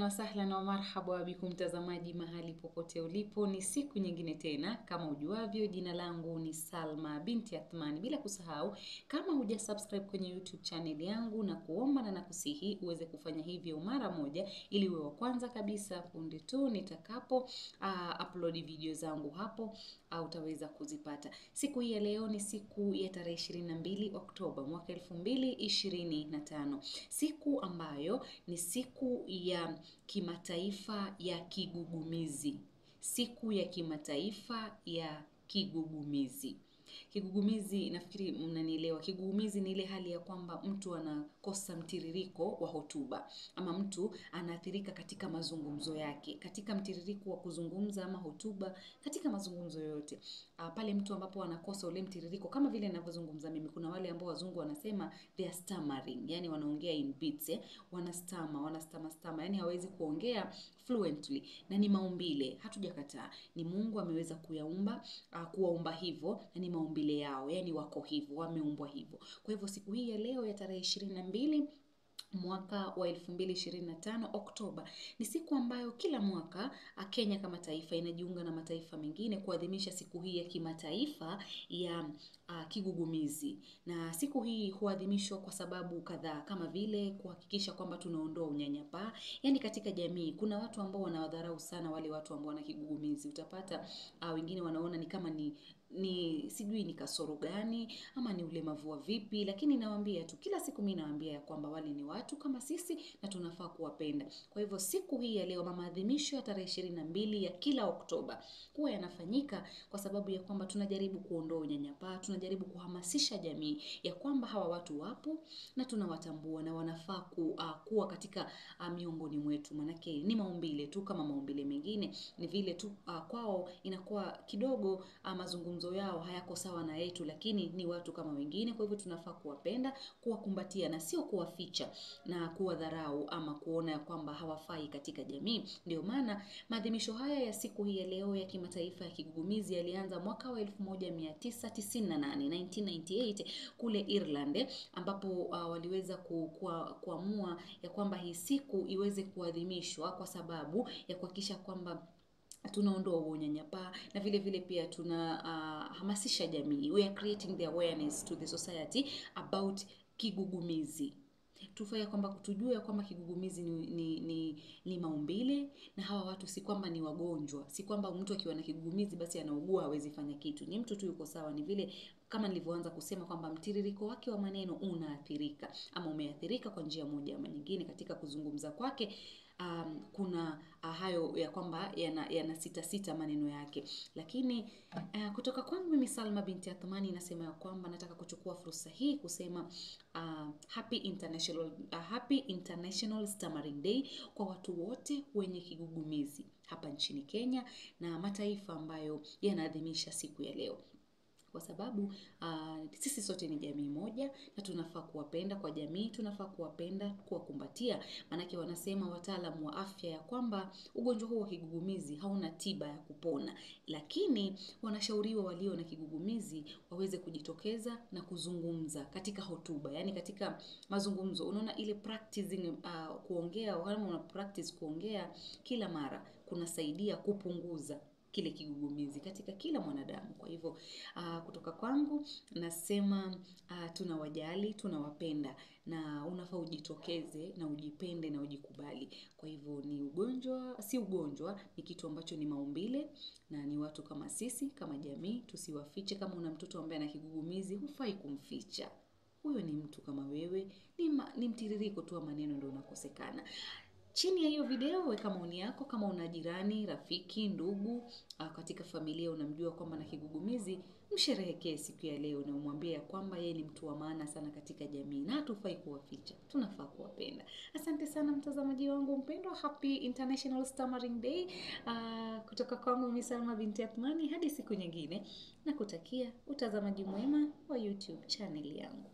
wa sahlan wa marhaba bikum mtazamaji mahali popote ulipo. Ni siku nyingine tena, kama ujuavyo jina langu ni Salma binti Athmani. Bila kusahau, kama hujasubscribe kwenye YouTube channel yangu, na kuomba na nakusihi uweze kufanya hivyo mara moja ili uwe wa kwanza kabisa punde tu nitakapo upload video zangu hapo utaweza kuzipata. Siku hii ya leo ni siku ya tarehe 22 Oktoba mwaka 2025. Siku ambayo ni siku ya kimataifa ya kigugumizi. Siku ya kimataifa ya kigugumizi. Kigugumizi, nafikiri mnanielewa. Kigugumizi ni ile hali ya kwamba mtu anakosa mtiririko wa hotuba, ama mtu anaathirika katika mazungumzo yake, katika mtiririko wa kuzungumza ama hotuba, katika mazungumzo yote. Pale mtu ambapo anakosa ule mtiririko, kama vile ninavyozungumza mimi, kuna wale ambao wazungu wanasema they are stammering, yani wanaongea in bits, wanastama, yani hawezi kuongea fluently, na ni maumbile, hatujakataa. Ni Mungu ameweza kuwaumba hivyo, na ni maumbile yao, yani wako hivyo, wameumbwa hivyo. Kwa hivyo siku hii ya leo ya tarehe 22 mwaka wa 2025 Oktoba ni siku ambayo kila mwaka Kenya kama taifa inajiunga na mataifa mengine kuadhimisha siku hii ya kimataifa ya kigugumizi. Na siku hii huadhimishwa kwa sababu kadhaa, kama vile kuhakikisha kwamba tunaondoa unyanyapaa. Yani katika jamii kuna watu ambao wanawadharau sana wale watu ambao wana kigugumizi. Utapata wengine wanaona ni kama ni sijui ni kasoro gani ama ni ulemavu wa vipi, lakini nawaambia tu, kila siku mimi nawaambia ya kwamba wale ni watu kama sisi na tunafaa kuwapenda. Kwa hivyo siku hii ya leo, maadhimisho ya tarehe 22 ya kila Oktoba huwa yanafanyika kwa sababu ya kwamba tunajaribu kuondoa unyanyapaa, tunajaribu kuhamasisha jamii ya kwamba hawa watu wapo na tunawatambua na wanafaa kuwa katika miongoni mwetu. Manake ni maumbile tu kama maumbile mengine, ni vile tu kwao inakuwa kidogo mazungumzo yao hayako sawa na yetu, lakini ni watu kama wengine. Kwa hivyo tunafaa kuwapenda, kuwakumbatia na sio kuwaficha na kuwadharau ama kuona ya kwamba hawafai katika jamii. Ndio maana maadhimisho haya ya siku hii ya leo ya kimataifa ya kigugumizi yalianza mwaka wa 1998 kule Ireland, ambapo waliweza kuamua ya kwamba hii siku iweze kuadhimishwa kwa sababu ya kuhakikisha kwamba tunaondoa unyanyapaa, na vile vile pia hamasisha jamii. We are creating the awareness to the society about kigugumizi. Tufanye kwamba tujue kwamba kigugumizi ni maumbile, na hawa watu si kwamba ni wagonjwa. Si kwamba mtu akiwa na kigugumizi basi anaugua hawezi fanya kitu. Ni mtu tu yuko sawa. Ni vile kama nilivyoanza kusema kwamba mtiririko wake wa maneno unaathirika ama umeathirika kwa njia moja ama nyingine katika kuzungumza kwake. Kuna hayo ya kwamba yana sita maneno yake. Lakini kutoka kwangu mimi Salma binti Athmani nasema ya kwamba nataka kuchukua fursa hii kusema Happy International Stammering Day kwa watu wote wenye kigugumizi hapa nchini Kenya na mataifa ambayo yanaadhimisha siku ya leo. Kwa sababu sisi sote ni jamii moja na tunafaa kuwapenda kwa jamii, tunafaa kuwapenda, kuwakumbatia. Manake wanasema wataalamu wa afya ya kwamba ugonjwa huu wa kigugumizi hauna tiba ya kupona, lakini wanashauriwa walio na kigugumizi waweze kujitokeza na kuzungumza katika hotuba, yani katika mazungumzo. Unaona ile practicing kuongea, kama una practice kuongea kila mara kunasaidia kupunguza kile kigugumizi katika kila mwanadamu. Kwa hivyo kutoka kwangu nasema tunawajali, tunawapenda, na unafaa ujitokeze na ujipende na ujikubali. Kwa hivyo ni ugonjwa, si ugonjwa, ni kitu ambacho ni maumbile na ni watu kama sisi, kama jamii, tusiwafiche. Kama una mtoto ambaye ana kigugumizi, hufai kumficha. Huyo ni mtu kama wewe, ni mtiririko tu wa maneno ndio unakosekana. Chini ya hiyo video weka maoni yako. Kama una jirani, rafiki, ndugu katika familia unamjua kwamba na kigugumizi, msherehekee siku ya leo na umwambie ya kwamba yeye ni mtu wa maana sana katika jamii na hatufai kuwaficha, tunafaa kuwapenda. Asante sana mtazamaji wangu mpendwa, Happy International Stammering Day kutoka kwangu mimi Salma binti Athmani. Hadi siku nyingine, nakutakia utazamaji mwema wa YouTube channel yangu.